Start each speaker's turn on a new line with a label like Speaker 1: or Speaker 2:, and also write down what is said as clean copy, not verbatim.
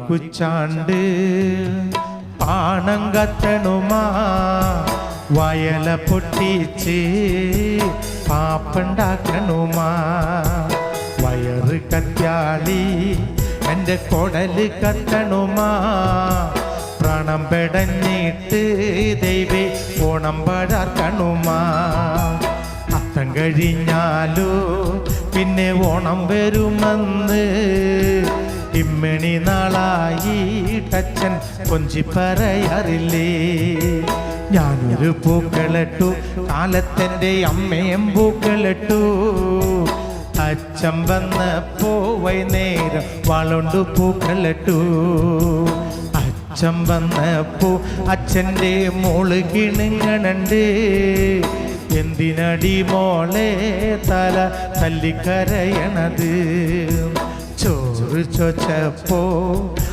Speaker 1: കുച്ചാണ്ട് പാണം കത്തണുമാ വയല പൊട്ടിച്ച് പാപ്പുണ്ടാക്കണുമാ വയറ് കത്യാളി എൻ്റെ കൊടല് കത്തണുമാ പ്രാണം പെടഞ്ഞിട്ട് ദൈവേ ഓണം പഴർക്കണുമാ അത്തം കഴിഞ്ഞാലോ പിന്നെ ഓണം വരുമെന്ന് ഇമ്മണി നാളായിട്ടച്ഛൻ കൊഞ്ചി പറയാറില്ലേ ഞാനൊരു പൂക്കളിട്ടു കാലത്തെൻ്റെ അമ്മയും പൂക്കളിട്ടു അച്ഛൻ വന്നപ്പോ വൈകുന്നേരം വാളുണ്ട് പൂക്കളിട്ടു അച്ഛൻ വന്നപ്പോ അച്ഛൻ്റെ മോള് കിണുങ്ങണണ്ട് എന്തിനടി മോളെ തല തല്ലിക്കരയണത് ചോറ് ചോച്ചപ്പോ